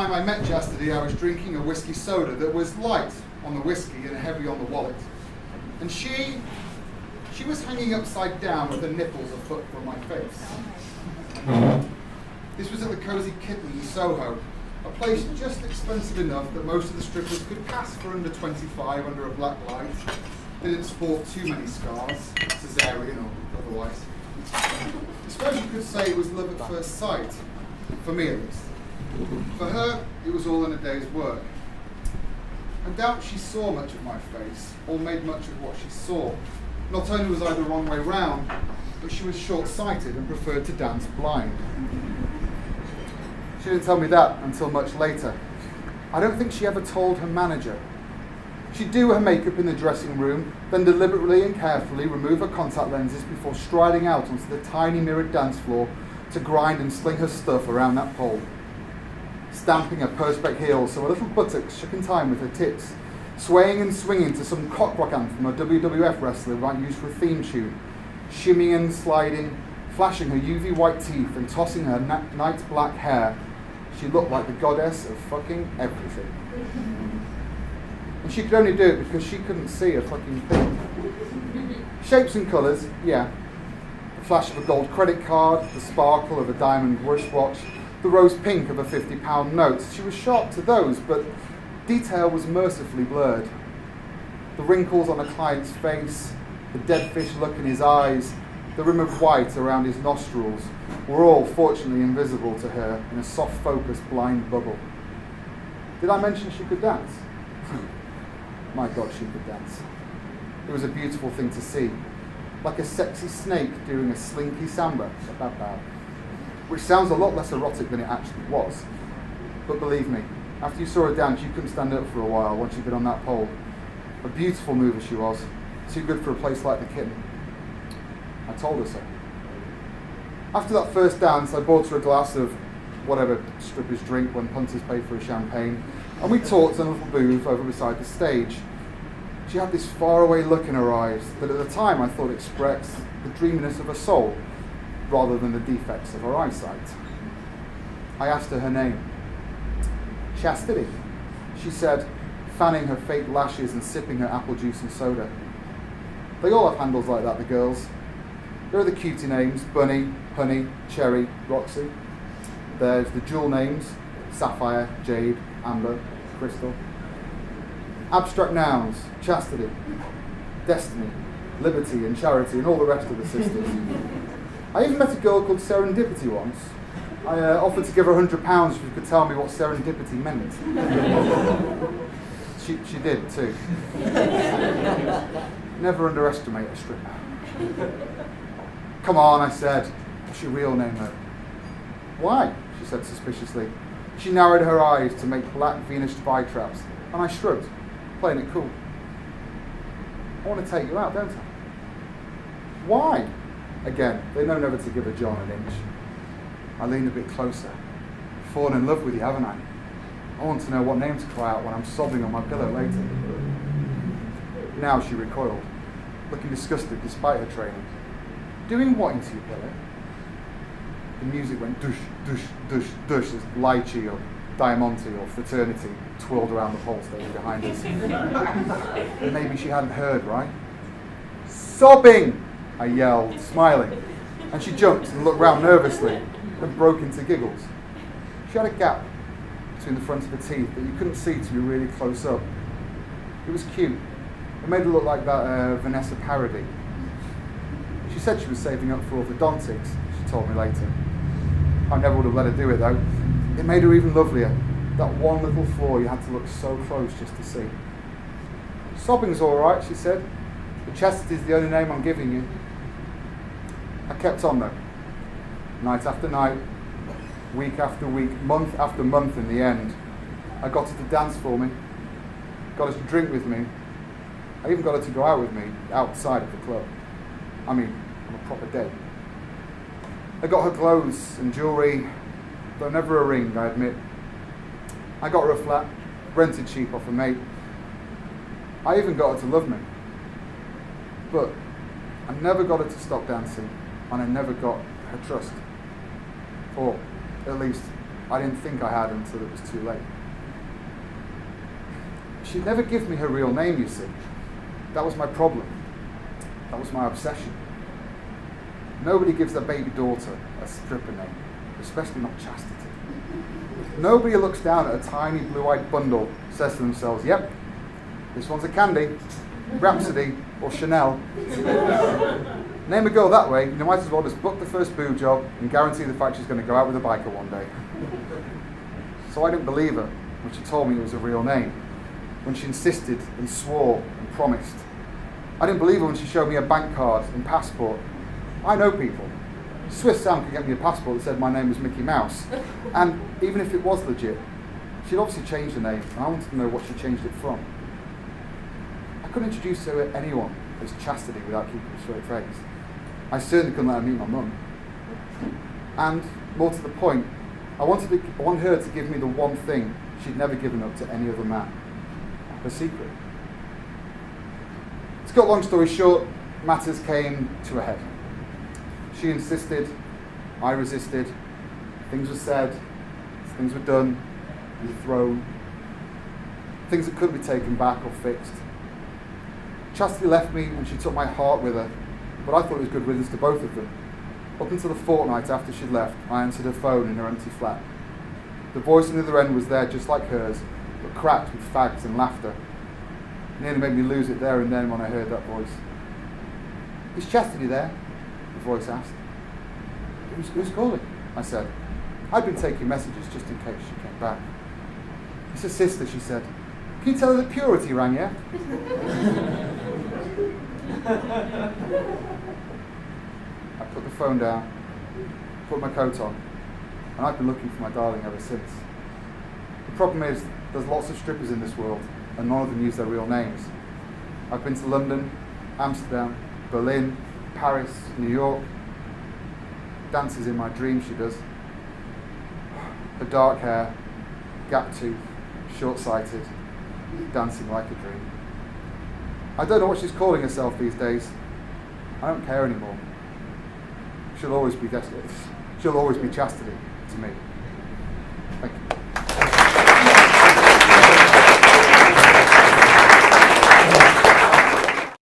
time I met Chastity, I was drinking a whiskey soda that was light on the whiskey and heavy on the wallet. And she was hanging upside down with her nipples a foot from my face. This was at the Cozy Kitten in Soho, a place just expensive enough that most of the strippers could pass for under 25 under a black light. They didn't sport too many scars, cesarean or otherwise. I suppose you could say it was love at first sight, for me at least. For her, it was all in a day's work. I doubt she saw much of my face, or made much of what she saw. Not only was I the wrong way round, but she was short-sighted and preferred to dance blind. She didn't tell me that until much later. I don't think she ever told her manager. She'd do her makeup in the dressing room, then deliberately and carefully remove her contact lenses before striding out onto the tiny mirrored dance floor to grind and sling her stuff around that pole. Stamping her perspex heels so her little buttocks shook in time with her tits, swaying and swinging to some cock rock anthem a WWF wrestler might use for a theme tune, shimmying and sliding, flashing her UV white teeth and tossing her night black hair. She looked like the goddess of fucking everything. And she could only do it because she couldn't see a fucking thing. Shapes and colours, yeah. The flash of a gold credit card, the sparkle of a diamond wristwatch, the rose pink of a £50 note. She was sharp to those, but detail was mercifully blurred. The wrinkles on a client's face, the dead fish look in his eyes, the rim of white around his nostrils were all fortunately invisible to her in a soft focus blind bubble. Did I mention she could dance? My God, she could dance. It was a beautiful thing to see, like a sexy snake doing a slinky samba, which sounds a lot less erotic than it actually was. But believe me, after you saw her dance, you couldn't stand up for a while once you'd been on that pole. A beautiful mover she was, too good for a place like the Kitten. I told her so. After that first dance, I bought her a glass of whatever strippers drink when punters pay for a champagne, and we talked in a little booth over beside the stage. She had this faraway look in her eyes that at the time I thought expressed the dreaminess of her soul rather than the defects of her eyesight. I asked her name. Chastity, she said, fanning her fake lashes and sipping her apple juice and soda. They all have handles like that, the girls. There are the cutie names, Bunny, Honey, Cherry, Roxy. There's the jewel names, Sapphire, Jade, Amber, Crystal. Abstract nouns, Chastity, Destiny, Liberty and Charity and all the rest of the sisters. I even met a girl called Serendipity once. I offered to give her £100 if she could tell me what serendipity meant. She did too. Never underestimate a stripper. Come on, I said. What's your real name, though? Why? She said suspiciously. She narrowed her eyes to make black Venus flytraps, and I shrugged, playing it cool. I want to take you out, don't I? Why? Again, they know never to give a John an inch. I leaned a bit closer. Fallen in love with you, haven't I? I want to know what name to cry out when I'm sobbing on my pillow later. Now she recoiled, looking disgusted despite her training. Doing what into your pillow? The music went dush, dush, dush, dush as Lychee or Diamante or Fraternity twirled around the pole stage behind us. And maybe she hadn't heard, right? Sobbing! I yelled, smiling, and she jumped and looked round nervously, then broke into giggles. She had a gap between the front of her teeth that you couldn't see till you were really close up. It was cute. It made her look like that Vanessa parody. She said she was saving up for orthodontics, she told me later. I never would have let her do it though. It made her even lovelier. That one little flaw you had to look so close just to see. Sobbing's alright, she said, but Chastity's the only name I'm giving you. I kept on though. Night after night, week after week, month after month in the end. I got her to dance for me, got her to drink with me. I even got her to go out with me outside of the club. I mean, on a proper date. I got her clothes and jewellery, though never a ring, I admit. I got her a flat, rented cheap off a mate. I even got her to love me. But I never got her to stop dancing, and I never got her trust. Or, at least, I didn't think I had until it was too late. She'd never give me her real name, you see. That was my problem. That was my obsession. Nobody gives their baby daughter a stripper name, especially not Chastity. Nobody looks down at a tiny blue-eyed bundle, says to themselves, yep, this one's a Candy, Rhapsody, or Chanel. Name a girl that way, you might as well just book the first boob job and guarantee the fact she's going to go out with a biker one day. So I didn't believe her when she told me it was a real name, when she insisted and swore and promised. I didn't believe her when she showed me a bank card and passport. I know people. Swiss Sam could get me a passport that said my name was Mickey Mouse. And even if it was legit, she'd obviously changed the name, and I wanted to know what she changed it from. I couldn't introduce her to anyone as Chastity without keeping a straight face. I certainly couldn't let her meet my mum. And, more to the point, I want her to give me the one thing she'd never given up to any other man. Her secret. To cut a long story short, matters came to a head. She insisted, I resisted, things were said, things were done, and thrown, things that couldn't be taken back or fixed. Chastity left me and she took my heart with her, but I thought it was good riddance to both of them. Up until a fortnight after she'd left, I answered her phone in her empty flat. The voice on the other end was there just like hers, but cracked with fags and laughter. It nearly made me lose it there and then when I heard that voice. Is Chastity there? The voice asked. Who's calling? I said. I'd been taking messages just in case she came back. It's her sister, she said. Can you tell her that Purity rang yet? I put the phone down, put my coat on, and I've been looking for my darling ever since. The problem is, there's lots of strippers in this world, and none of them use their real names. I've been to London, Amsterdam, Berlin, Paris, New York. Dances in my dreams, she does. Her dark hair, gap tooth, short-sighted, dancing like a dream. I don't know what she's calling herself these days. I don't care anymore. She'll always be Chastity to me.